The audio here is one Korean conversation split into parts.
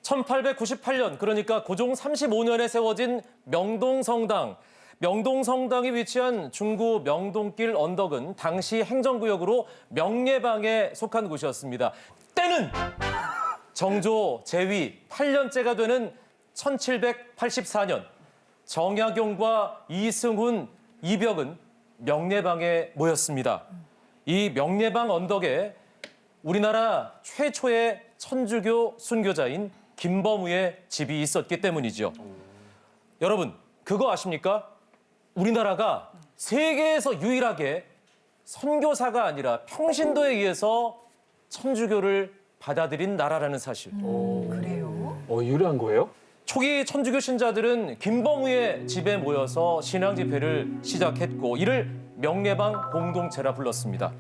1898년, 그러니까 고종 35년에 세워진 명동성당. 명동성당이 위치한 중구 명동길 언덕은 당시 행정구역으로 명례방에 속한 곳이었습니다. 때는 정조 제위 8년째가 되는 1784년, 정약용과 이승훈, 이벽은 명례방에 모였습니다. 이 명례방 언덕에 우리나라 최초의 천주교 순교자인 김범우의 집이 있었기 때문이죠. 여러분, 그거 아십니까? 우리나라가 세계에서 유일하게 선교사가 아니라 평신도에 의해서 천주교를 받아들인 나라라는 사실. 그래요? 유리한 거예요? 초기 천주교 신자들은 김범우의 집에 모여서 신앙 집회를 시작했고 이를 명례방 공동체라 불렀습니다.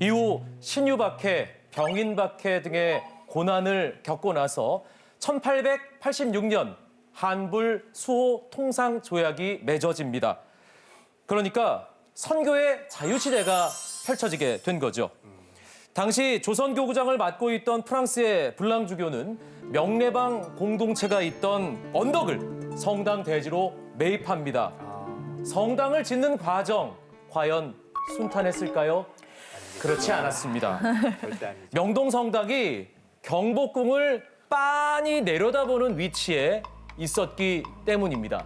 이후 신유박해, 병인박해 등의 고난을 겪고 나서 1886년 한불 수호 통상 조약이 맺어집니다. 그러니까 선교의 자유시대가 펼쳐지게 된 거죠. 당시 조선교구장을 맡고 있던 프랑스의 불랑주교는 명례방 공동체가 있던 언덕을 성당 대지로 매입합니다. 성당을 짓는 과정, 과연 순탄했을까요? 그렇지 않았습니다. 절대 아니죠. 명동성당이 경복궁을 빤히 내려다보는 위치에 있었기 때문입니다.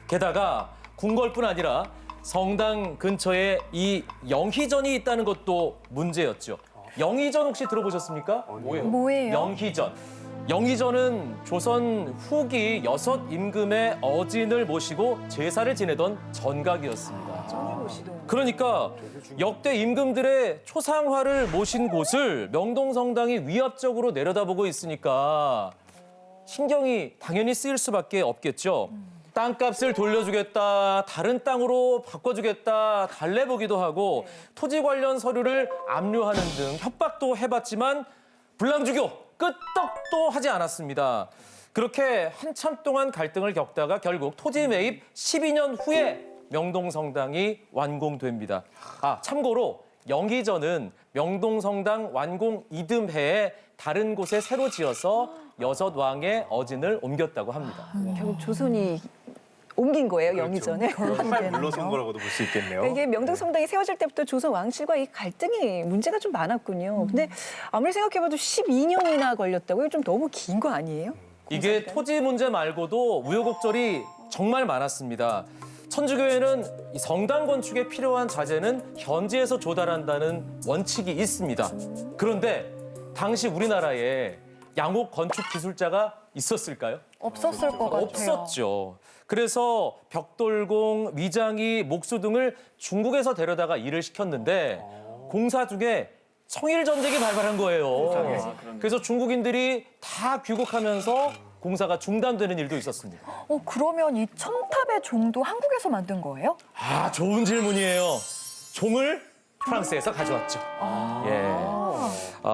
게다가 궁궐뿐 아니라 성당 근처에 이 영희전이 있다는 것도 문제였죠. 영희전 혹시 들어보셨습니까? 뭐예요? 영희전. 영희전은 조선 후기 6 임금의 어진을 모시고 제사를 지내던 전각이었습니다. 그러니까 역대 임금들의 초상화를 모신 곳을 명동성당이 위압적으로 내려다보고 있으니까 신경이 당연히 쓰일 수밖에 없겠죠. 땅값을 돌려주겠다, 다른 땅으로 바꿔주겠다, 달래보기도 하고 토지 관련 서류를 압류하는 등 협박도 해봤지만 불랑주교 끄떡도 하지 않았습니다. 그렇게 한참 동안 갈등을 겪다가 결국 토지 매입 12년 후에 명동성당이 완공됩니다. 참고로 영희전은 명동성당 완공 이듬해에 다른 곳에 새로 지어서 6 왕의 어진을 옮겼다고 합니다. 결국 조선이 옮긴 거예요, 그렇죠. 영희전에. 정말 물러선 거라고도 볼 수 있겠네요. 이게 명동성당이 세워질 때부터 조선 왕실과 이 갈등이 문제가 좀 많았군요. 근데 아무리 생각해봐도 12년이나 걸렸다고요? 좀 너무 긴 거 아니에요? 이게 토지 문제 말고도 우여곡절이 정말 많았습니다. 천주교회는 이 성당 건축에 필요한 자재는 현지에서 조달한다는 원칙이 있습니다. 그런데 당시 우리나라에 양옥 건축 기술자가 있었을까요? 없었을 것 같아요. 없었죠. 그래서 벽돌공, 위장이, 목수 등을 중국에서 데려다가 일을 시켰는데 공사 중에 청일 전쟁이 발발한 거예요. 그래서 중국인들이 다 귀국하면서 공사가 중단되는 일도 있었습니다. 그러면 이 첨탑의 종도 한국에서 만든 거예요? 좋은 질문이에요. 종을 프랑스에서 가져왔죠.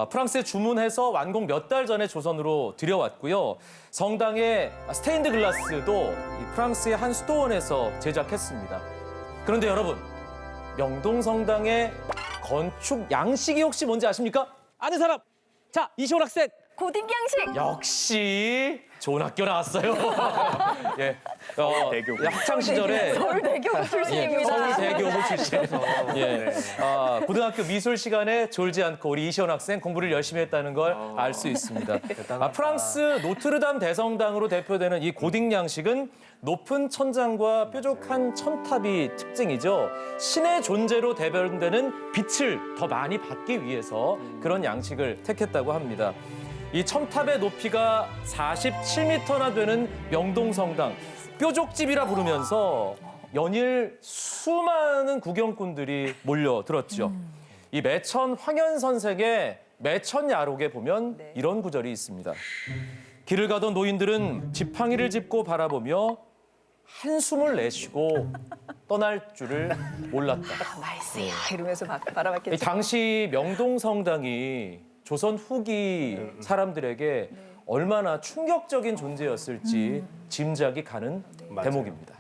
프랑스에 주문해서 완공 몇 달 전에 조선으로 들여왔고요. 성당의 스테인드 글라스도 이 프랑스의 한 수도원에서 제작했습니다. 그런데 여러분, 명동성당의 건축 양식이 혹시 뭔지 아십니까? 아는 사람? 자, 이시원 학생. 고딩 양식! 역시 좋은 학교 나왔어요. 대교구. 학창 시절에 서울대교구 출신입니다. 서울대교구 출신. 고등학교 미술 시간에 졸지 않고 우리 이시원 학생 공부를 열심히 했다는 걸 알 수 있습니다. 프랑스 노트르담 대성당으로 대표되는 이 고딕 양식은 높은 천장과 뾰족한 첨탑이 특징이죠. 신의 존재로 대변되는 빛을 더 많이 받기 위해서 그런 양식을 택했다고 합니다. 이 첨탑의 높이가 47m나 되는 명동성당, 뾰족집이라 부르면서 연일 수많은 구경꾼들이 몰려들었죠. 이 매천 황현 선생의 매천야록에 보면 이런 구절이 있습니다. 길을 가던 노인들은 지팡이를 짚고 바라보며 한숨을 내쉬고 떠날 줄을 몰랐다. 말세야 이러면서 바라봤겠죠. 당시 명동성당이 조선 후기 사람들에게 얼마나 충격적인 존재였을지 짐작이 가는 대목입니다.